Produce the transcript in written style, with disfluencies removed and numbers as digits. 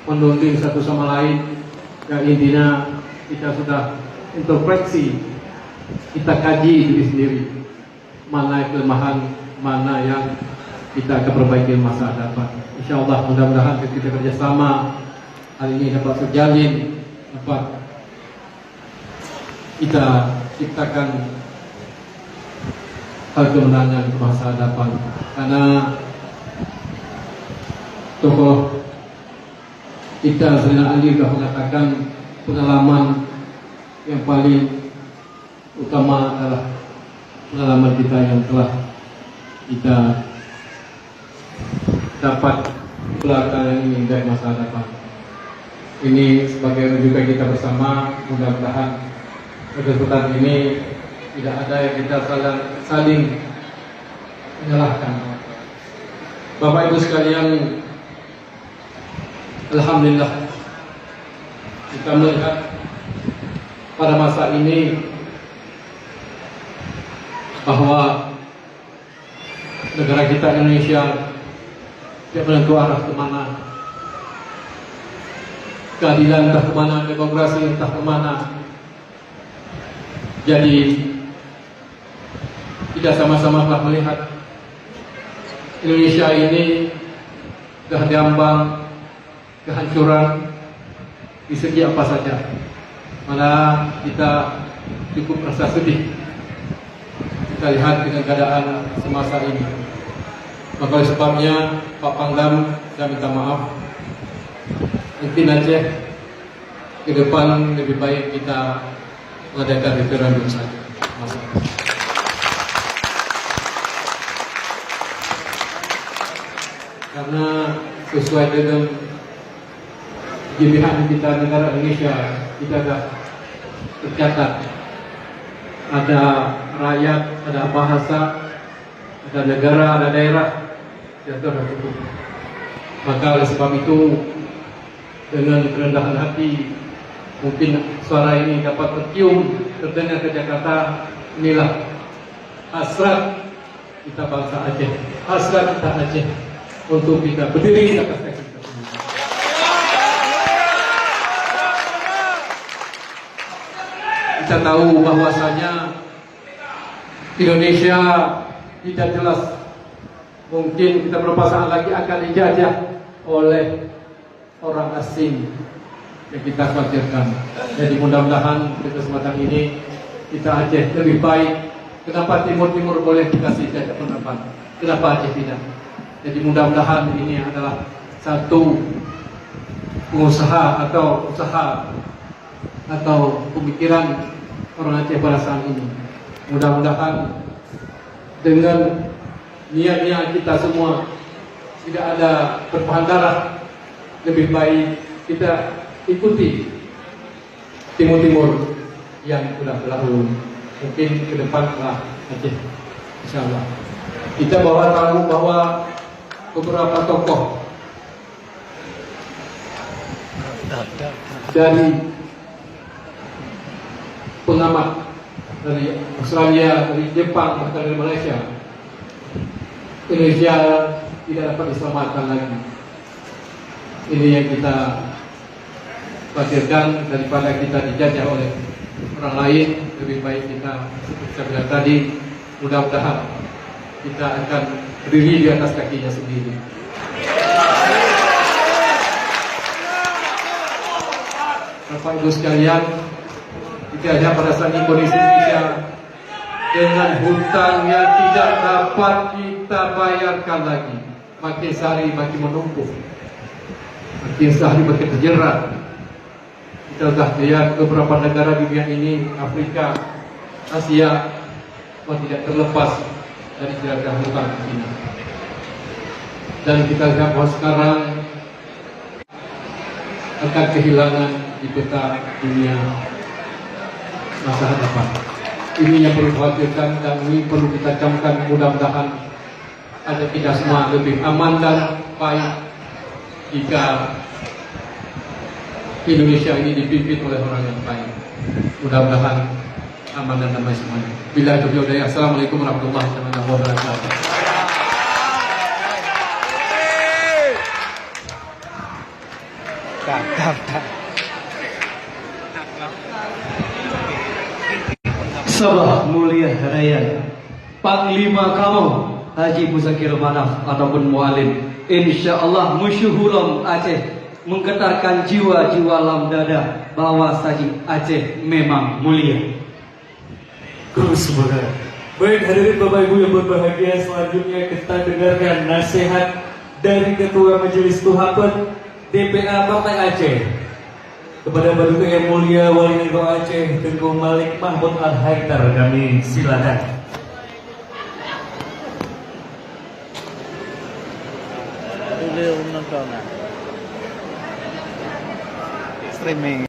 menunding satu sama lain. Yang intinya kita sudah introspeksi, kita kaji diri sendiri, mana kelemahan, mana yang kita akan perbaiki masa depan. Insya Allah mudah-mudahan kita kerjasama hari ini dapat terjalin, dapat kita ciptakan hal kemenangan di masa depan. Karena tokoh kita Zainal Ali sudah mengatakan pengalaman yang paling utama adalah pengalaman kita yang telah kita dapat belakangan ini dari masa depan. Ini sebagai rujukan kita bersama. Mudah-mudahan kesempatan ini tidak ada yang kita saling menyalahkan. Bapak Ibu sekalian, alhamdulillah kita melihat pada masa ini bahwa negara kita Indonesia tidak menentu arah kemana, keadilan entah kemana, demokrasi entah kemana. Jadi kita sama-sama telah melihat Indonesia ini sudah diambang kehancuran di segi apa saja. Malah kita cukup rasa sedih kita lihat dengan keadaan semasa ini. Maka oleh sebabnya Pak Pangdam, saya minta maaf. Mungkin aja ke depan lebih baik kita mengadakan referendum saja. Karena sesuai dengan jaminan kita negara Indonesia, kita ada tercatat ada rakyat, ada bahasa, ada negara, ada daerah, ya sudah cukup. Maka oleh sebab itu dengan kerendahan hati, mungkin suara ini dapat tercium, terdengar ke Jakarta. Inilah hasrat kita bangsa Aceh, hasrat kita Aceh untuk kita berdiri di atas kaki kita sendiri. Kita tahu bahwasanya Indonesia tidak jelas, mungkin kita beberapa saat lagi akan dijajah oleh orang asing yang kita khawatirkan. Jadi mudah-mudahan di kesempatan ini kita Aceh lebih baik. Kenapa Timur boleh dikasih jajah pendapat? Kenapa Aceh tidak? Jadi mudah-mudahan ini adalah satu pengusaha atau usaha atau pemikiran orang Aceh pada saat ini. Mudah-mudahan dengan niatnya kita semua tidak ada pertumpahan darah, lebih baik kita ikuti Timur yang sudah berlalu. Mungkin ke depan lah Aceh, insyaallah. Kita tahu bahwa beberapa tokoh dari pengamat dari Australia, dari Jepang, bahkan dari Malaysia, Indonesia tidak dapat diselamatkan lagi. Ini yang kita khawatirkan, daripada kita dijajah oleh orang lain, lebih baik kita seperti saya bilang tadi, mudah-mudahan kita akan berdiri di atas kakinya sendiri. Bapak Ibu sekalian, kita lihat pada saat ini kondisi Indonesia dengan hutang yang tidak dapat kita bayarkan lagi, makin sehari makin menumpuk, makin sehari makin terjerat. Kita sudah lihat beberapa negara di dunia ini, Afrika, Asia, tidak terlepas dari jeratan hutang China. Dan kita lihat bahwa sekarang akan kehilangan di peta dunia masa depan. Ini yang perlu dikhawatirkan dan ini perlu kita camkan. Mudah-mudahan ada kita semua lebih aman dan baik jika Indonesia ini dipimpin oleh orang yang baik. Mudah-mudahan aman dan damai semuanya. Bila itu hidayah. Assalamualaikum warahmatullahi wabarakatuh. Sabah Mulia Raya Panglima kamu Haji Muzakir Manaf ataupun Mualim, insyaallah musyuhulam Aceh menggetarkan jiwa-jiwa lam dada bahwa saji Aceh memang mulia. Semoga. Baik hadirin Bapak Ibu yang berbahagia, selanjutnya kita dengarkan nasihat dari Ketua Majelis Tuhapen DPA Partai Aceh kepada Baduka yang mulia Wali Negoro Aceh Tengku Malik Mahmud Al-Haidar. Kami silakan. Streaming.